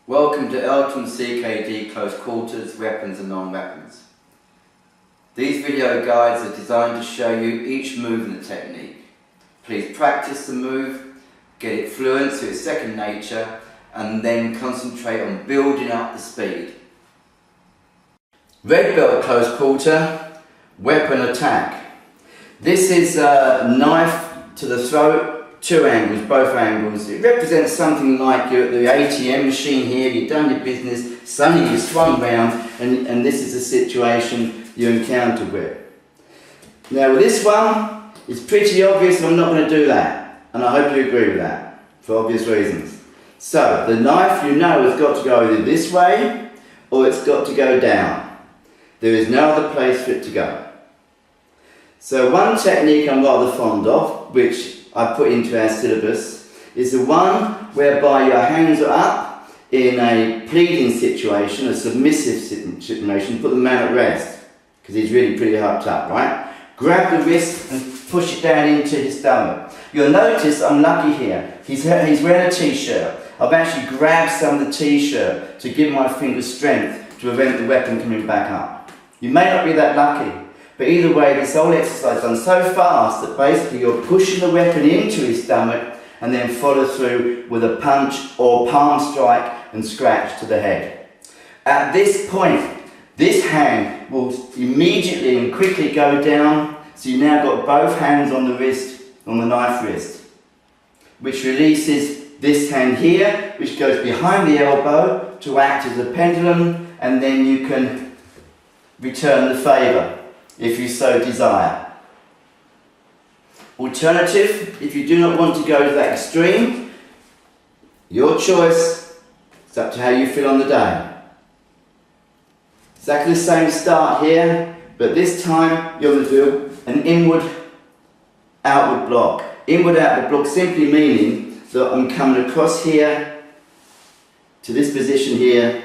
Welcome to Elton CKD Close Quarters, Weapons and Non-Weapons. These video guides are designed to show you each movement technique. Please practice the move, get it fluent so it's second nature, and then concentrate on building up the speed. Red belt close quarter, weapon attack. This is a knife to the throat, two angles, both angles. It represents something like you're at the ATM machine here, you've done your business, suddenly you've swung round, and this is the situation you encountered with. Now this one is pretty obvious, I'm not going to do that, and I hope you agree with that, for obvious reasons. So, the knife you know has got to go either this way, or it's got to go down. There is no other place for it to go. So one technique I'm rather fond of, which I put into our syllabus, is the one whereby your hands are up in a pleading situation, a submissive situation, put the man at rest, because he's really pretty hyped up, right? Grab the wrist and push it down into his stomach. You'll notice I'm lucky here. He's wearing a t-shirt. I've actually grabbed some of the t-shirt to give my fingers strength to prevent the weapon coming back up. You may not be that lucky. But either way, this whole exercise is done so fast that basically you're pushing the weapon into his stomach and then follow through with a punch or palm strike and scratch to the head. At this point, this hand will immediately and quickly go down, so you've now got both hands on the wrist, on the knife wrist, which releases this hand here, which goes behind the elbow to act as a pendulum, and then you can return the favour if you so desire. Alternative, if you do not want to go to that extreme, your choice, it's up to how you feel on the day. Exactly the same start here, but this time you're going to do an inward-outward block. Inward-outward block simply meaning that I'm coming across here to this position here,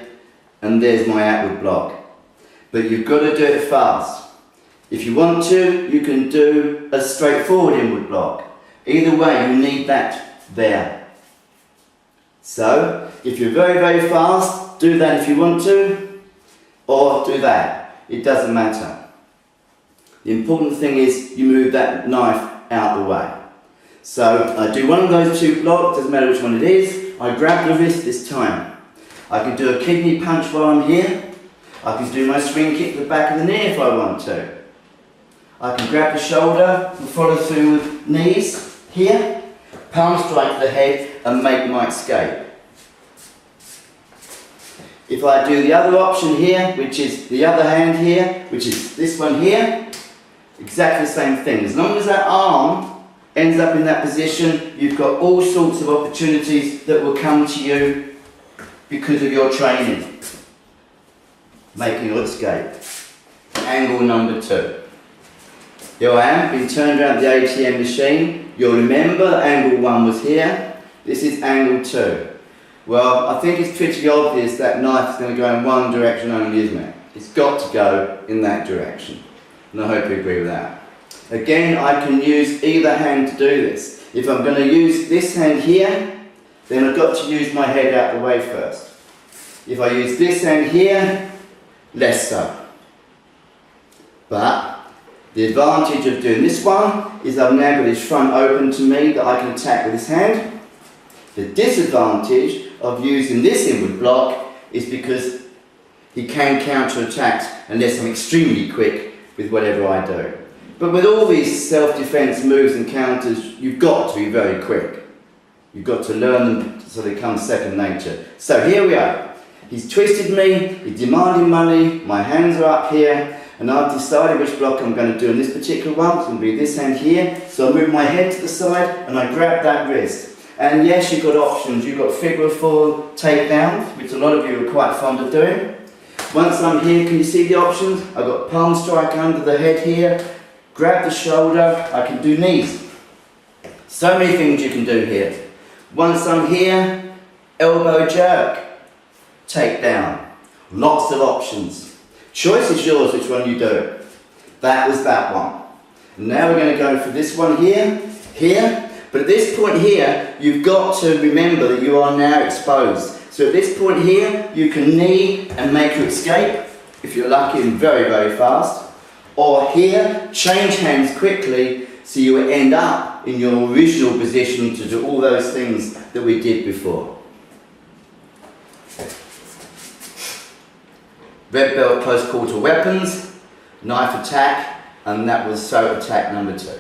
and there's my outward block. But you've got to do it fast. If you want to, you can do a straightforward inward block. Either way, you need that there. So, if you're very, very fast, do that if you want to, or do that. It doesn't matter. The important thing is you move that knife out the way. So, I do one of those two blocks, doesn't matter which one it is. I grab the wrist this time. I can do a kidney punch while I'm here. I can do my swing kick to the back of the knee if I want to. I can grab the shoulder and follow through with knees here, palm strike to the head and make my escape. If I do the other option here, which is the other hand here, which is this one here, exactly the same thing. As long as that arm ends up in that position, you've got all sorts of opportunities that will come to you because of your training. Making your escape. Angle number 2. Here I am, being turned around the ATM machine. You'll remember angle 1 was here. This is angle 2. Well, I think it's pretty obvious that knife is going to go in one direction only, isn't it? It's got to go in that direction. And I hope you agree with that. Again, I can use either hand to do this. If I'm going to use this hand here, then I've got to use my head out the way first. If I use this hand here, less so. But the advantage of doing this one is I've now got his front open to me that I can attack with this hand. The disadvantage of using this inward block is because he can counter-attack unless I'm extremely quick with whatever I do. But with all these self-defense moves and counters, you've got to be very quick. You've got to learn them so they come second nature. So here we are. He's twisted me, he's demanding money, my hands are up here, and I've decided which block I'm going to do in this particular one. It's going to be this hand here. So I move my head to the side and I grab that wrist. And yes, you've got options. You've got figure 4 takedowns, which a lot of you are quite fond of doing. Once I'm here, can you see the options? I've got palm strike under the head here, grab the shoulder, I can do knees. So many things you can do here. Once I'm here, elbow jerk, takedown. Lots of options. Choice is yours which one you do. That was that one. And now we're going to go for this one here, here. But at this point here, you've got to remember that you are now exposed. So at this point here, you can knee and make your escape, if you're lucky and very, very fast. Or here, change hands quickly so you will end up in your original position to do all those things that we did before. Red belt close quarter weapons, knife attack, and that was throat attack number 2.